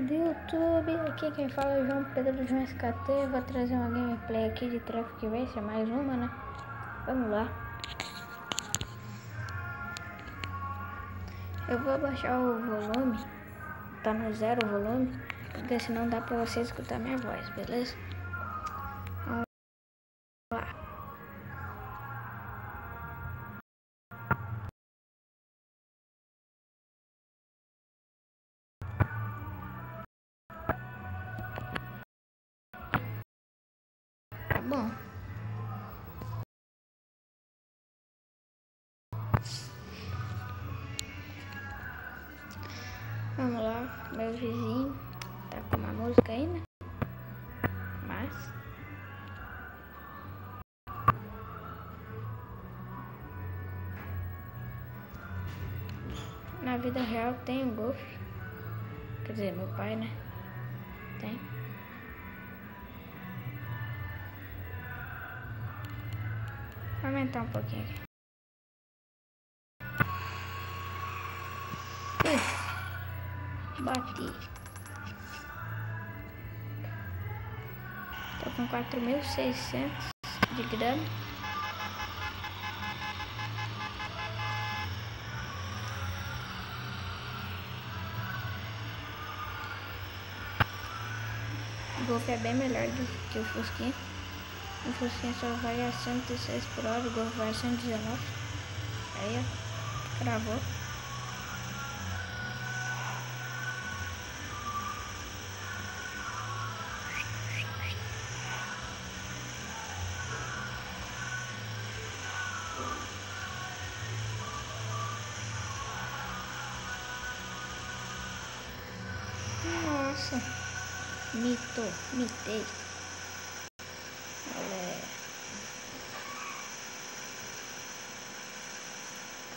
do YouTube, aqui quem fala é o João Pedro João SKT. Vou trazer uma gameplay aqui de Traffic Racer, mais uma, né? Vamos lá. Eu vou abaixar o volume, tá no 0 o volume, porque senão dá pra você escutar minha voz, beleza? Vamos lá. Tá bom. Vamos lá, meu vizinho tá com uma música aí, né? Mas na vida real tem um Golf. Quer dizer, meu pai, né? Tem. Vou aumentar um pouquinho aqui. Bati. Tô com 4.600 de grana. O Golf é bem melhor do que o Fusquinha. O Fusquinha só vai a 106 por hora, o Golf vai a 119. Aí, ó, cravou. Nossa, mitei. Olha.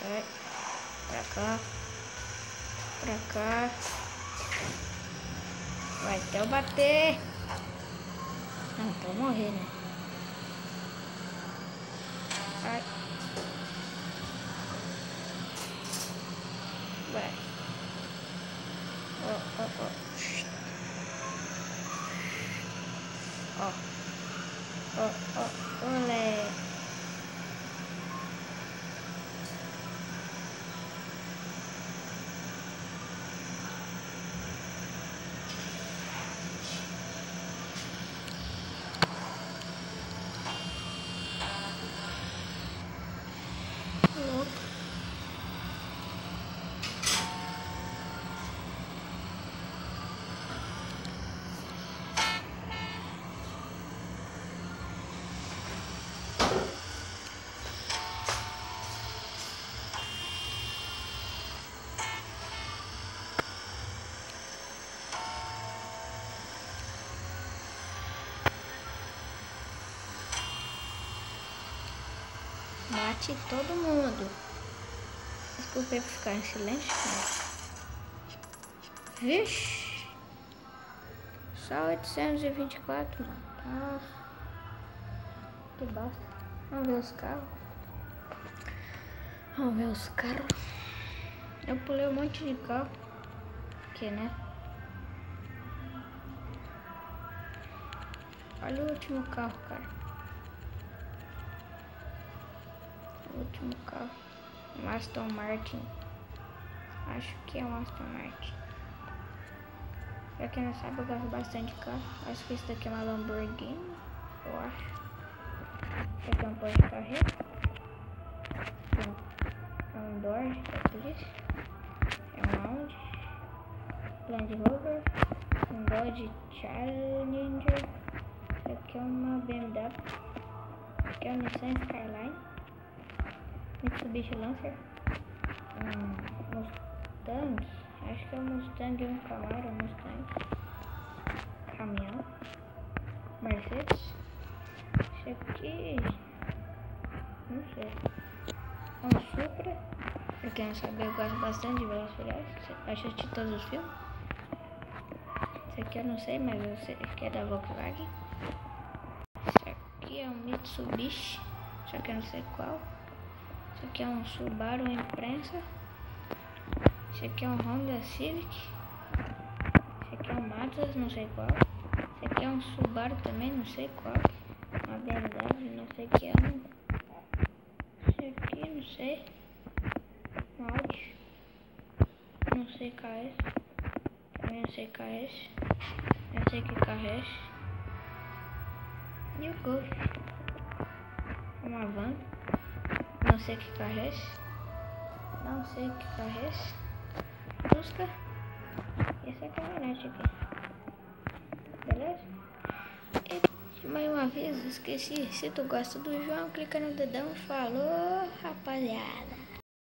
Vai, pra cá. Vai até eu bater. Não, pra eu morrer, né? Vai. Vai. Ó. Olé. Louco. Bate todo mundo. Desculpei por ficar em silêncio. Vixe. Só 824, mano. Nossa. Que bosta. Vamos ver os carros. Eu pulei um monte de carro. Aqui, né? Olha o último carro, cara. O último carro. Um Aston Martin. Acho que é um Aston Martin. Pra quem não sabe, eu gosto bastante de carro. Acho que esse daqui é uma Lamborghini. Eu acho. Esse aqui é um Porsche Carrera. É um Dodge, é por isso. É um Audi. Land Rover. Um Dodge Challenger. Esse aqui é uma BMW. Esse aqui é um Nissan Skyline. Mitsubishi Lancer. Mustang. Acho que é um Mustang e um Camaro. Mustang. Caminhão. Mercedes. Esse aqui, não sei, é um Supra. Pra quem não sabe, eu gosto bastante de Velozes e Furiosos. Assisti todos os filmes. Esse aqui eu não sei, mas eu sei que é da Volkswagen. Esse aqui é um Mitsubishi, só que eu não sei qual. Esse aqui é um Subaru Impreza. Esse aqui é um Honda Civic. Esse aqui é um Mazda, não sei qual. Esse aqui é um Subaru também, não sei qual. Uma BMW, não sei que é um. Esse aqui, não sei. Um Audi. Não sei qual é esse. Também não sei qual é esse. Não sei que carro é esse. E o Golf. Uma van. Não sei que carro é esse. Não sei que carro é esse. Busca. E essa caminhonete aqui. Beleza? E mais uma vez, esqueci. Se tu gosta do João, clica no dedão. Falou, rapaziada.